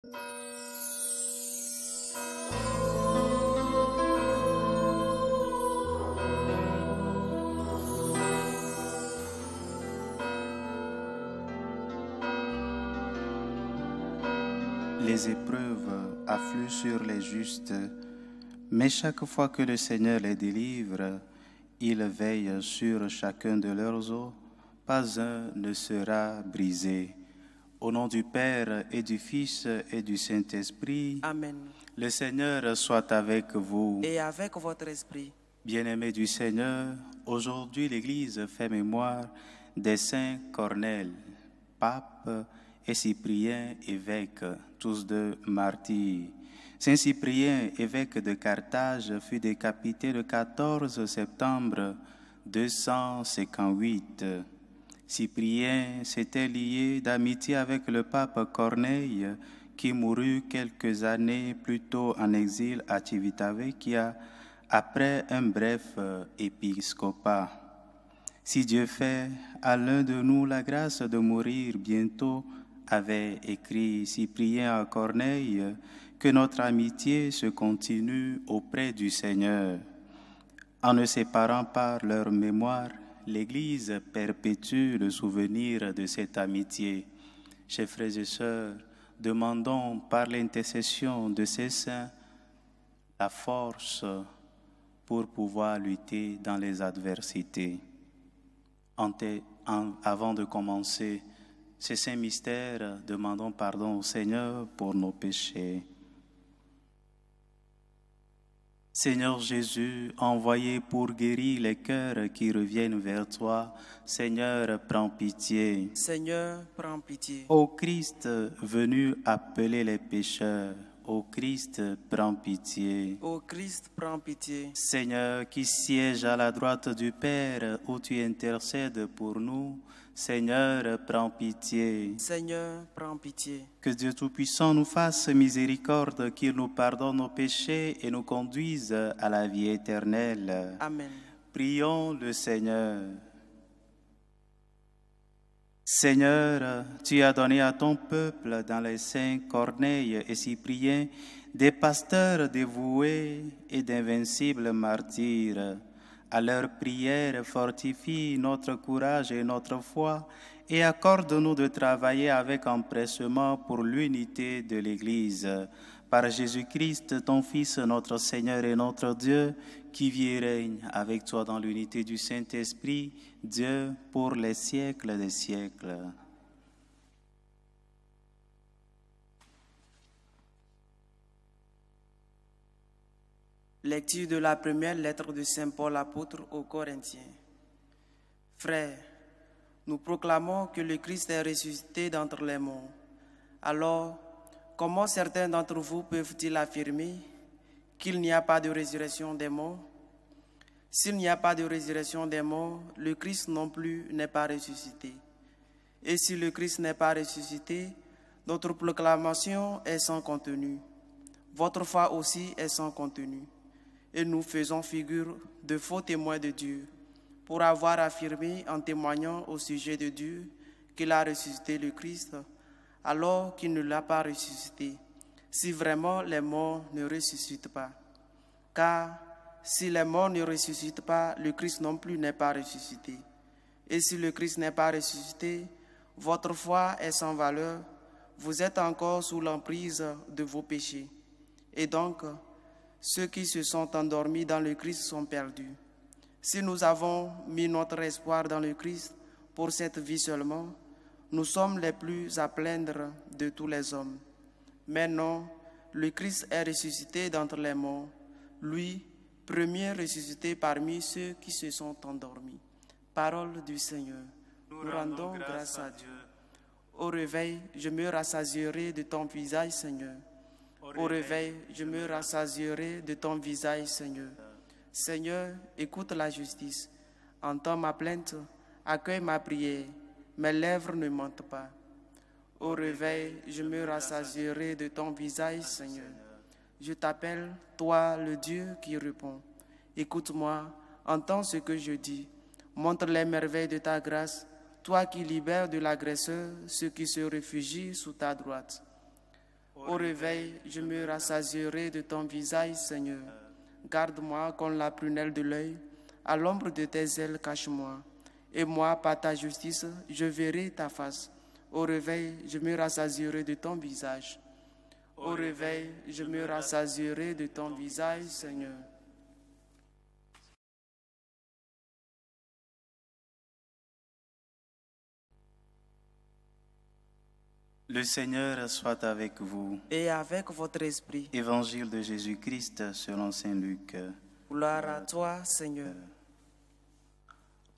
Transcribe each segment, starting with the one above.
Les épreuves affluent sur les justes, mais chaque fois que le Seigneur les délivre, il veille sur chacun de leurs os, pas un ne sera brisé. Au nom du Père et du Fils et du Saint-Esprit, Amen. Le Seigneur soit avec vous. Et avec votre esprit. Bien-aimés du Seigneur, aujourd'hui l'Église fait mémoire des saints Corneille, pape, et Cyprien, évêque, tous deux martyrs. Saint Cyprien, évêque de Carthage, fut décapité le 14 septembre 258. Cyprien s'était lié d'amitié avec le pape Corneille, qui mourut quelques années plus tôt en exil à Civitavecchia, après un bref épiscopat. Si Dieu fait à l'un de nous la grâce de mourir bientôt, avait écrit Cyprien à Corneille, que notre amitié se continue auprès du Seigneur. En ne séparant pas leur mémoire, l'Église perpétue le souvenir de cette amitié. Chers frères et sœurs, demandons par l'intercession de ces saints la force pour pouvoir lutter dans les adversités. Avant de commencer ces saints mystères, demandons pardon au Seigneur pour nos péchés. Seigneur Jésus, envoyé pour guérir les cœurs qui reviennent vers toi, Seigneur, prends pitié. Seigneur, prends pitié. Ô Christ, venu appeler les pécheurs, ô Christ, prends pitié. Ô Christ, prends pitié. Seigneur, qui siège à la droite du Père, où tu intercèdes pour nous, Seigneur, prends pitié. Seigneur, prends pitié. Que Dieu Tout-Puissant nous fasse miséricorde, qu'il nous pardonne nos péchés et nous conduise à la vie éternelle. Amen. Prions le Seigneur. Seigneur, tu as donné à ton peuple, dans les saints Corneille et Cyprien, des pasteurs dévoués et d'invincibles martyrs. À leur prière, fortifie notre courage et notre foi et accorde-nous de travailler avec empressement pour l'unité de l'Église. Par Jésus-Christ, ton Fils, notre Seigneur et notre Dieu, qui vit et règne avec toi dans l'unité du Saint-Esprit, Dieu pour les siècles des siècles. Lecture de la première lettre de Saint Paul apôtre aux Corinthiens. Frères, nous proclamons que le Christ est ressuscité d'entre les morts. Alors, comment certains d'entre vous peuvent-ils affirmer qu'il n'y a pas de résurrection des morts? S'il n'y a pas de résurrection des morts, le Christ non plus n'est pas ressuscité. Et si le Christ n'est pas ressuscité, notre proclamation est sans contenu. Votre foi aussi est sans contenu. Et nous faisons figure de faux témoins de Dieu, pour avoir affirmé en témoignant au sujet de Dieu qu'il a ressuscité le Christ, alors qu'il ne l'a pas ressuscité, si vraiment les morts ne ressuscitent pas. Car si les morts ne ressuscitent pas, le Christ non plus n'est pas ressuscité. Et si le Christ n'est pas ressuscité, votre foi est sans valeur, vous êtes encore sous l'emprise de vos péchés. Et donc, ceux qui se sont endormis dans le Christ sont perdus. Si nous avons mis notre espoir dans le Christ pour cette vie seulement, nous sommes les plus à plaindre de tous les hommes. Mais non, le Christ est ressuscité d'entre les morts, lui, premier ressuscité parmi ceux qui se sont endormis. Parole du Seigneur. Nous rendons grâce à Dieu. Au réveil, je me rassasierai de ton visage, Seigneur. Au réveil, je me rassasierai de ton visage, Seigneur. Seigneur, écoute la justice. Entends ma plainte, accueille ma prière. Mes lèvres ne mentent pas. Au réveil, je me rassasierai de ton visage, Seigneur. Je t'appelle, toi, le Dieu qui répond. Écoute-moi, entends ce que je dis. Montre les merveilles de ta grâce, toi qui libères de l'agresseur ceux qui se réfugient sous ta droite. Au réveil, je me rassasierai de ton visage, Seigneur. Garde-moi comme la prunelle de l'œil. À l'ombre de tes ailes, cache-moi. Et moi, par ta justice, je verrai ta face. Au réveil, je me rassasierai de ton visage. Au réveil, je me rassasierai de ton visage, Seigneur. Le Seigneur soit avec vous. Et avec votre esprit. Évangile de Jésus-Christ selon saint Luc. Gloire à toi, Seigneur.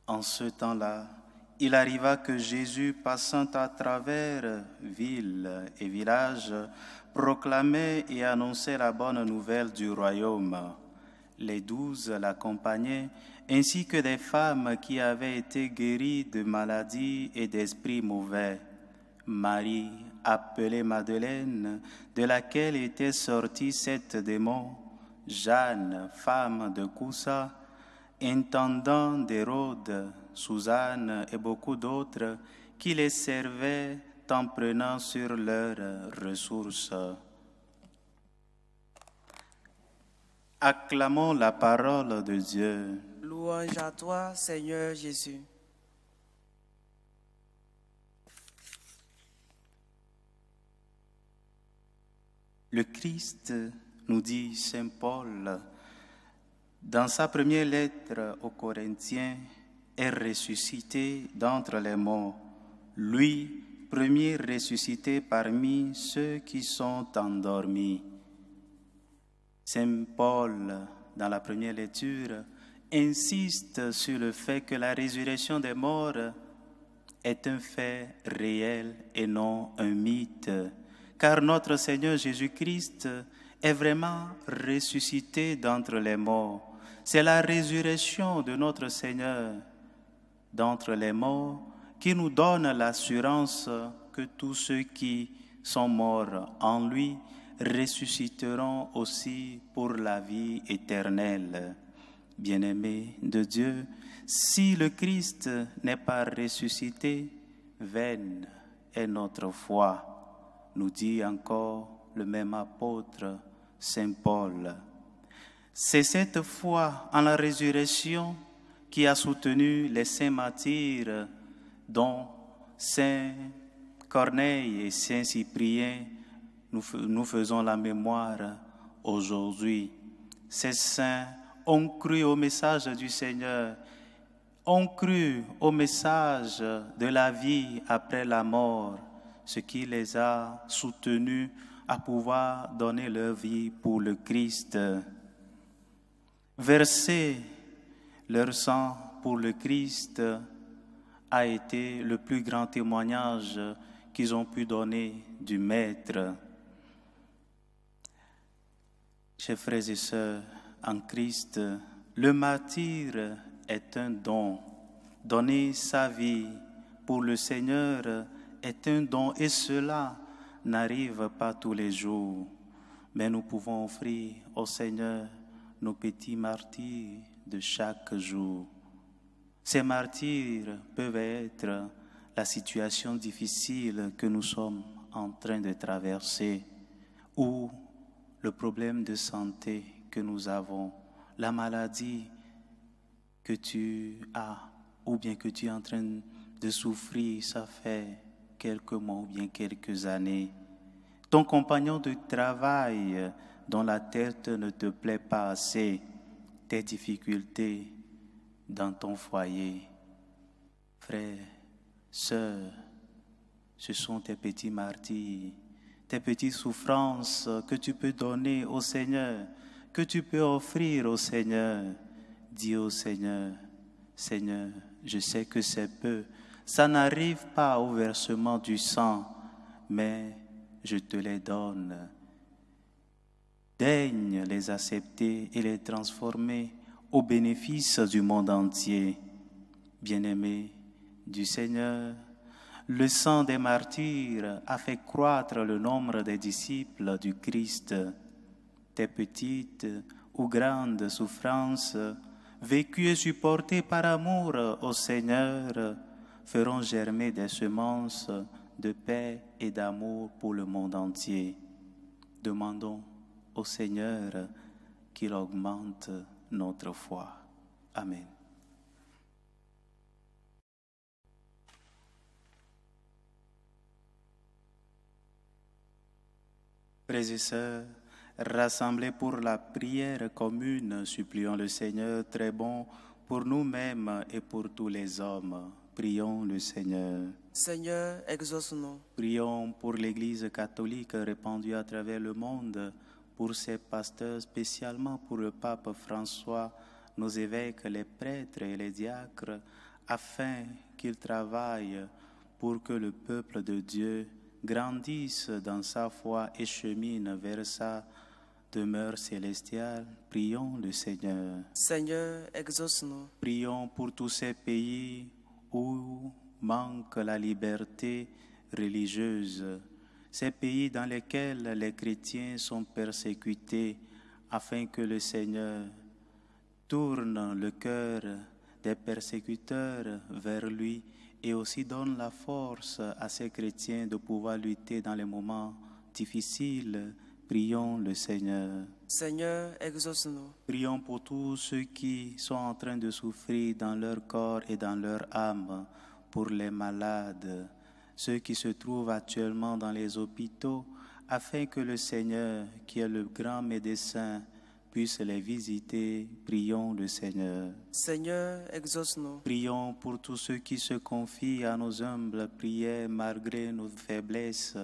En ce temps-là, il arriva que Jésus, passant à travers villes et villages, proclamait et annonçait la bonne nouvelle du royaume. Les 12 l'accompagnaient, ainsi que des femmes qui avaient été guéries de maladies et d'esprits mauvais. Marie, appelée Madeleine, de laquelle étaient sortis 7 démons, Jeanne, femme de Coussa, intendant d'Hérode, Suzanne et beaucoup d'autres qui les servaient en prenant sur leurs ressources. Acclamons la parole de Dieu. Louange à toi, Seigneur Jésus. Le Christ, nous dit saint Paul, dans sa première lettre aux Corinthiens, est ressuscité d'entre les morts, lui, premier ressuscité parmi ceux qui sont endormis. Saint Paul, dans la première lecture, insiste sur le fait que la résurrection des morts est un fait réel et non un mythe, car notre Seigneur Jésus-Christ est vraiment ressuscité d'entre les morts. C'est la résurrection de notre Seigneur d'entre les morts qui nous donne l'assurance que tous ceux qui sont morts en lui ressusciteront aussi pour la vie éternelle. Bien-aimés de Dieu, si le Christ n'est pas ressuscité, vaine est notre foi, nous dit encore le même apôtre Saint Paul. C'est cette foi en la résurrection qui a soutenu les saints martyrs dont Saint Corneille et Saint Cyprien nous faisons la mémoire aujourd'hui. Ces saints ont cru au message du Seigneur, ont cru au message de la vie après la mort, ce qui les a soutenus à pouvoir donner leur vie pour le Christ. Verser leur sang pour le Christ a été le plus grand témoignage qu'ils ont pu donner du Maître. Chers frères et sœurs en Christ, le martyre est un don. Donner sa vie pour le Seigneur est un don et cela n'arrive pas tous les jours. Mais nous pouvons offrir au Seigneur nos petits martyrs de chaque jour. Ces martyrs peuvent être la situation difficile que nous sommes en train de traverser ou le problème de santé que nous avons, la maladie que tu as ou bien que tu es en train de souffrir, ça fait quelques mois ou bien quelques années. Ton compagnon de travail dont la tête ne te plaît pas assez, tes difficultés dans ton foyer. Frères, sœurs, ce sont tes petits martyrs, tes petites souffrances que tu peux donner au Seigneur, que tu peux offrir au Seigneur. Dis au Seigneur, Seigneur, je sais que c'est peu, ça n'arrive pas au versement du sang, mais je te les donne. Daigne les accepter et les transformer au bénéfice du monde entier. Bien-aimés du Seigneur, le sang des martyrs a fait croître le nombre des disciples du Christ. Tes petites ou grandes souffrances, vécues et supportées par amour au Seigneur, feront germer des semences de paix et d'amour pour le monde entier. Demandons au Seigneur qu'il augmente notre foi. Amen. Frères et sœurs, rassemblés pour la prière commune, supplions le Seigneur très bon pour nous-mêmes et pour tous les hommes. Prions le Seigneur. Seigneur, exauce-nous. Prions pour l'Église catholique répandue à travers le monde, pour ses pasteurs, spécialement pour le pape François, nos évêques, les prêtres et les diacres, afin qu'ils travaillent pour que le peuple de Dieu grandisse dans sa foi et chemine vers sa demeure célestiale. Prions le Seigneur. Seigneur, exauce-nous. Prions pour tous ces pays où manque la liberté religieuse, ces pays dans lesquels les chrétiens sont persécutés, afin que le Seigneur tourne le cœur des persécuteurs vers lui et aussi donne la force à ces chrétiens de pouvoir lutter dans les moments difficiles. Prions le Seigneur. Seigneur, exauce-nous. Prions pour tous ceux qui sont en train de souffrir dans leur corps et dans leur âme, pour les malades, ceux qui se trouvent actuellement dans les hôpitaux, afin que le Seigneur, qui est le grand médecin, puisse les visiter. Prions le Seigneur. Seigneur, exauce-nous. Prions pour tous ceux qui se confient à nos humbles prières malgré nos faiblesses,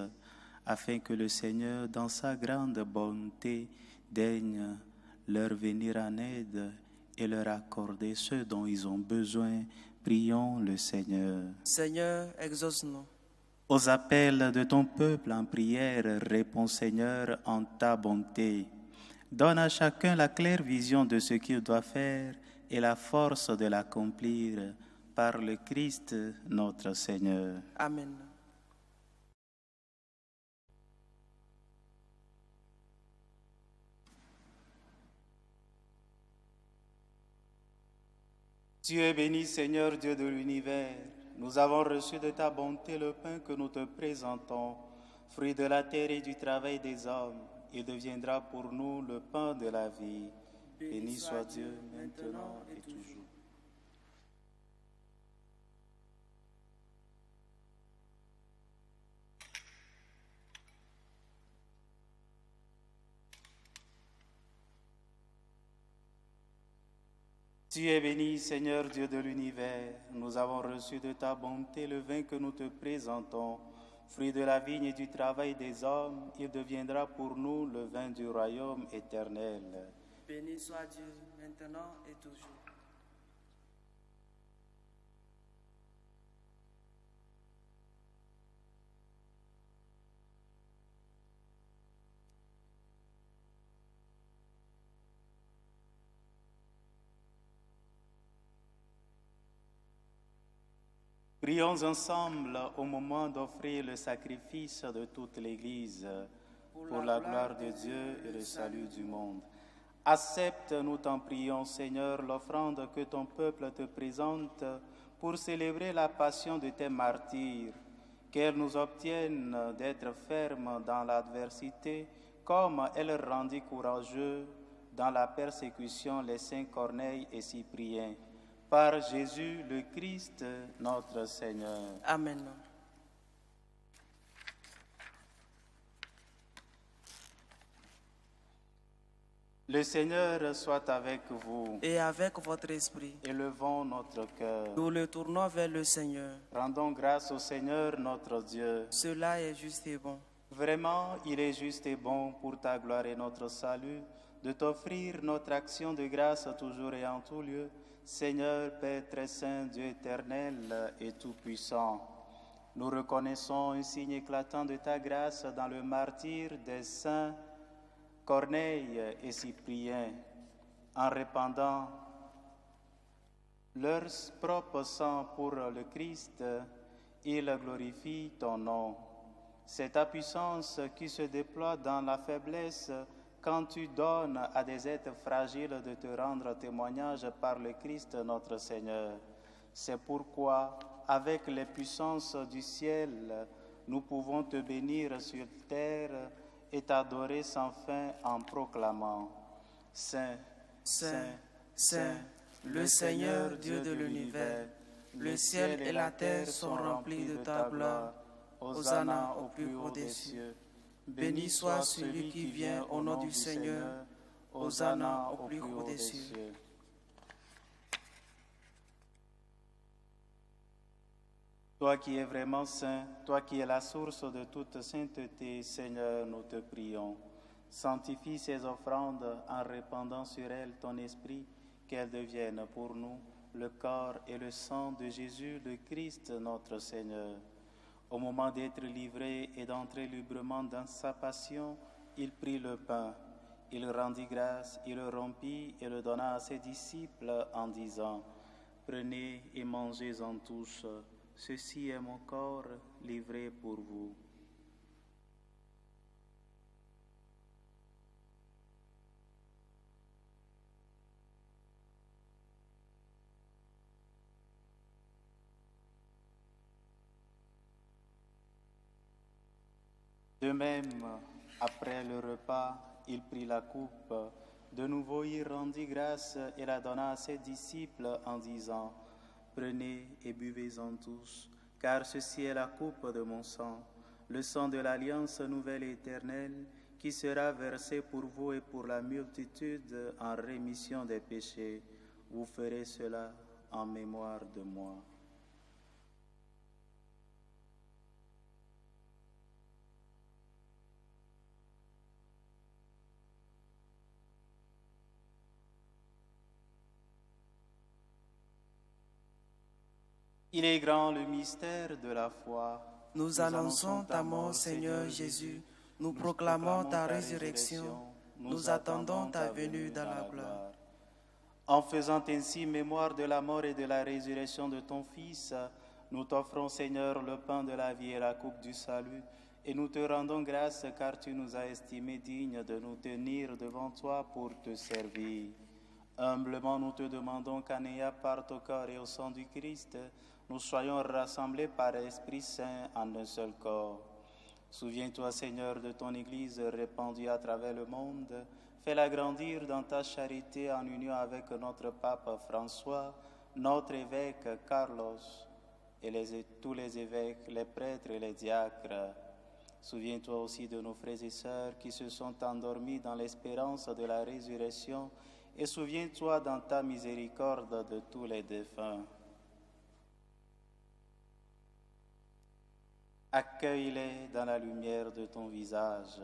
afin que le Seigneur, dans sa grande bonté, daigne leur venir en aide et leur accorder ce dont ils ont besoin. Prions le Seigneur. Seigneur, exauce-nous. Aux appels de ton peuple en prière, réponds Seigneur en ta bonté. Donne à chacun la claire vision de ce qu'il doit faire et la force de l'accomplir par le Christ notre Seigneur. Amen. Tu es béni, Seigneur Dieu de l'univers. Nous avons reçu de ta bonté le pain que nous te présentons, fruit de la terre et du travail des hommes. Il deviendra pour nous le pain de la vie. Béni soit Dieu maintenant et toujours. Tu es béni, Seigneur Dieu de l'univers. Nous avons reçu de ta bonté le vin que nous te présentons, fruit de la vigne et du travail des hommes. Il deviendra pour nous le vin du royaume éternel. Béni soit Dieu maintenant et toujours. Prions ensemble au moment d'offrir le sacrifice de toute l'Église pour la gloire de Dieu et le salut du monde. Accepte, nous t'en prions, Seigneur, l'offrande que ton peuple te présente pour célébrer la passion de tes martyrs, qu'elle nous obtienne d'être fermes dans l'adversité, comme elle rendit courageux dans la persécution les saints Corneille et Cyprien. Par Jésus le Christ, notre Seigneur. Amen. Le Seigneur soit avec vous. Et avec votre esprit. Élevons notre cœur. Nous le tournons vers le Seigneur. Rendons grâce au Seigneur notre Dieu. Cela est juste et bon. Vraiment, il est juste et bon pour ta gloire et notre salut de t'offrir notre action de grâce toujours et en tout lieu. Seigneur, Père très saint, Dieu éternel et tout-puissant, nous reconnaissons un signe éclatant de ta grâce dans le martyre des saints Corneille et Cyprien, en répandant leur propre sang pour le Christ, ils glorifient ton nom. C'est ta puissance qui se déploie dans la faiblesse quand tu donnes à des êtres fragiles de te rendre témoignage par le Christ notre Seigneur. C'est pourquoi, avec les puissances du ciel, nous pouvons te bénir sur terre et t'adorer sans fin en proclamant: Saint, Saint, Saint, le Seigneur Dieu de l'univers, le ciel et la terre sont remplis de ta gloire. Hosanna au plus haut des cieux. Béni soit celui qui vient au nom du Seigneur. Hosanna au plus haut des cieux. Toi qui es vraiment saint, toi qui es la source de toute sainteté, Seigneur, nous te prions. Sanctifie ces offrandes en répandant sur elles ton esprit, qu'elles deviennent pour nous le corps et le sang de Jésus, le Christ, notre Seigneur. Au moment d'être livré et d'entrer librement dans sa passion, il prit le pain, il rendit grâce, il le rompit et le donna à ses disciples en disant: Prenez et mangez-en tous. Ceci est mon corps livré pour vous. De même, après le repas, il prit la coupe. De nouveau, il rendit grâce et la donna à ses disciples en disant: Prenez et buvez-en tous, car ceci est la coupe de mon sang, le sang de l'alliance nouvelle et éternelle, qui sera versé pour vous et pour la multitude en rémission des péchés. Vous ferez cela en mémoire de moi. Il est grand le mystère de la foi. Nous annonçons ta mort, Seigneur Jésus. Nous proclamons ta résurrection. Nous attendons ta venue dans la gloire. En faisant ainsi mémoire de la mort et de la résurrection de ton Fils, nous t'offrons, Seigneur, le pain de la vie et la coupe du salut, et nous te rendons grâce car tu nous as estimés dignes de nous tenir devant toi pour te servir. Humblement, nous te demandons qu'en ayant part au corps et au sang du Christ, nous soyons rassemblés par l'Esprit Saint en un seul corps. Souviens-toi, Seigneur, de ton Église répandue à travers le monde. Fais-la grandir dans ta charité en union avec notre pape François, notre évêque Carlos, et tous les évêques, les prêtres et les diacres. Souviens-toi aussi de nos frères et sœurs qui se sont endormis dans l'espérance de la résurrection, et souviens-toi dans ta miséricorde de tous les défunts. Accueille-les dans la lumière de ton visage.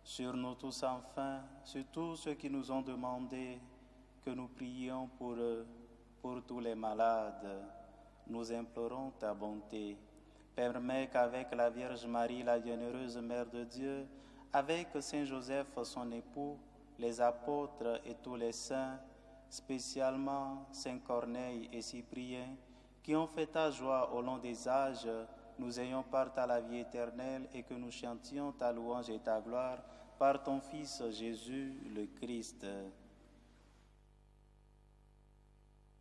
Sur nous tous enfin, sur tous ceux qui nous ont demandé que nous prions pour eux, pour tous les malades. Nous implorons ta bonté. Permets qu'avec la Vierge Marie, la bienheureuse Mère de Dieu, avec Saint Joseph, son époux, les apôtres et tous les saints, spécialement Saint Corneille et Cyprien, qui ont fait ta joie au long des âges, nous ayons part à la vie éternelle et que nous chantions ta louange et ta gloire par ton Fils Jésus le Christ.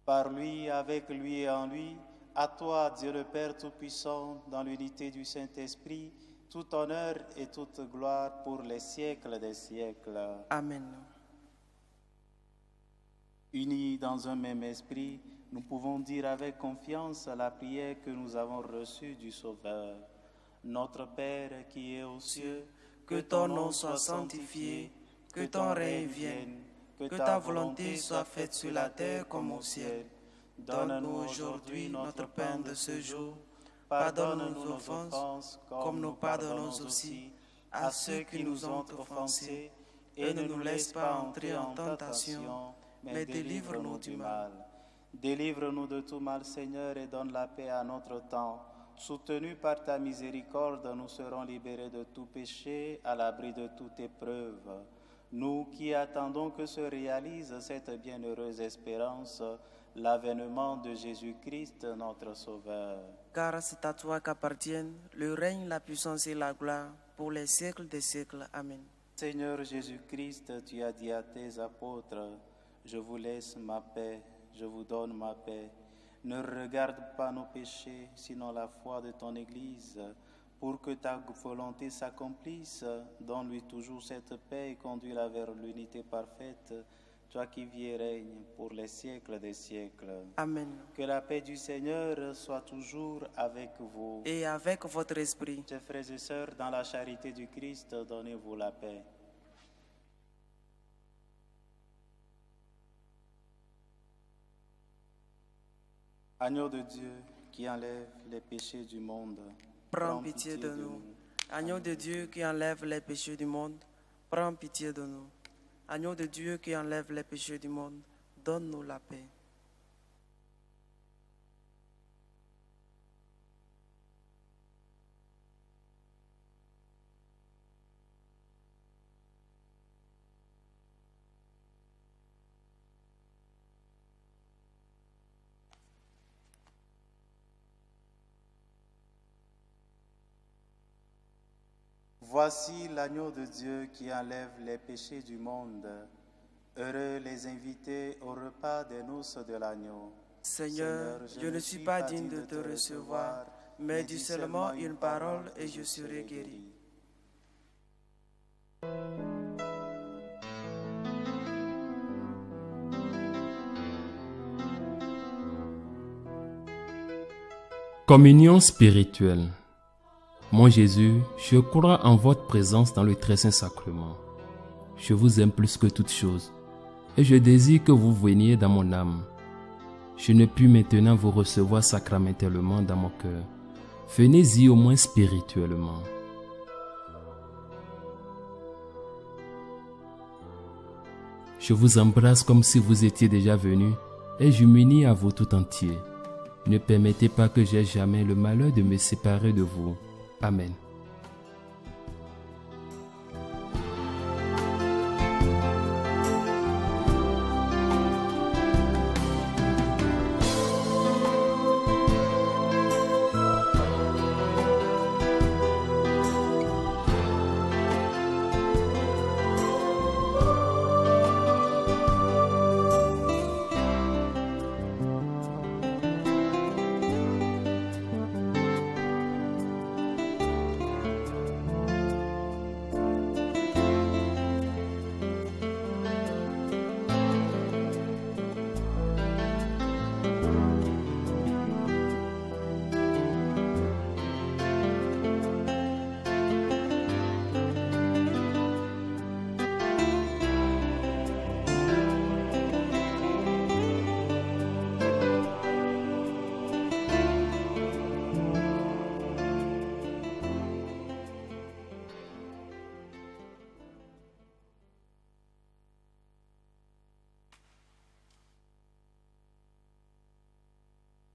Par lui, avec lui et en lui, à toi, Dieu le Père Tout-Puissant, dans l'unité du Saint-Esprit, tout honneur et toute gloire pour les siècles des siècles. Amen. Unis dans un même esprit, nous pouvons dire avec confiance la prière que nous avons reçue du Sauveur. Notre Père qui es aux cieux, que ton nom soit sanctifié, que ton règne vienne, que ta volonté soit faite sur la terre comme au ciel. Donne-nous aujourd'hui notre pain de ce jour. Pardonne-nous nos offenses, comme nous pardonnons aussi à ceux qui nous ont offensés, et ne nous laisse pas entrer en tentation, mais délivre-nous du mal. Délivre-nous de tout mal, Seigneur, et donne la paix à notre temps. Soutenus par ta miséricorde, nous serons libérés de tout péché, à l'abri de toute épreuve. Nous qui attendons que se réalise cette bienheureuse espérance, l'avènement de Jésus-Christ, notre Sauveur. Car c'est à toi qu'appartiennent le règne, la puissance et la gloire, pour les siècles des siècles. Amen. Seigneur Jésus-Christ, tu as dit à tes apôtres, « Je vous laisse ma paix, je vous donne ma paix. Ne regarde pas nos péchés, sinon la foi de ton Église. Pour que ta volonté s'accomplisse, donne-lui toujours cette paix et conduis-la vers l'unité parfaite, toi qui vis et règnes pour les siècles des siècles. Amen. Que la paix du Seigneur soit toujours avec vous. Et avec votre esprit. Chers frères et sœurs, dans la charité du Christ, donnez-vous la paix. Agneau de Dieu qui enlève les péchés du monde, prends pitié de nous. Agneau de Dieu qui enlève les péchés du monde, prends pitié de nous. Agneau de Dieu qui enlève les péchés du monde, donne-nous la paix. Voici l'agneau de Dieu qui enlève les péchés du monde. Heureux les invités au repas des noces de l'agneau. Seigneur, je ne suis pas digne de te recevoir, mais dis seulement une parole et je serai guéri. Communion spirituelle. Mon Jésus, je crois en votre présence dans le très saint sacrement. Je vous aime plus que toute chose, et je désire que vous veniez dans mon âme. Je ne puis maintenant vous recevoir sacramentellement dans mon cœur. Venez-y au moins spirituellement. Je vous embrasse comme si vous étiez déjà venu, et je m'unis à vous tout entier. Ne permettez pas que j'aie jamais le malheur de me séparer de vous. Amen.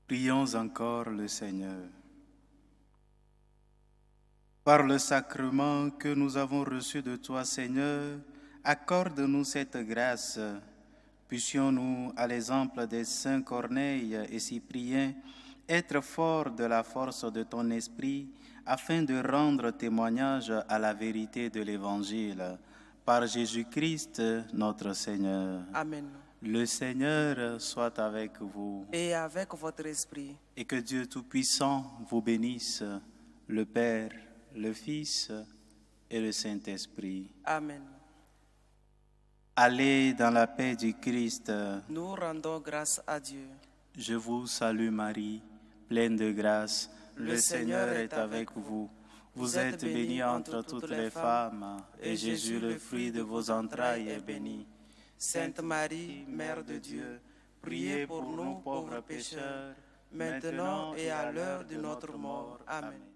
Prions encore le Seigneur. Par le sacrement que nous avons reçu de toi, Seigneur, accorde-nous cette grâce. Puissions-nous, à l'exemple des saints Corneille et Cyprien, être forts de la force de ton esprit, afin de rendre témoignage à la vérité de l'Évangile. Par Jésus-Christ, notre Seigneur. Amen. Le Seigneur soit avec vous. Et avec votre esprit. Et que Dieu Tout-Puissant vous bénisse, le Père, le Fils et le Saint-Esprit. Amen. Allez dans la paix du Christ. Nous rendons grâce à Dieu. Je vous salue Marie, pleine de grâce. Le Seigneur est avec vous. Vous êtes bénie entre toutes les femmes, et Jésus, le fruit de vos entrailles, est béni. Sainte Marie, Mère de Dieu, priez pour nous pauvres pécheurs, maintenant et à l'heure de notre mort. Amen.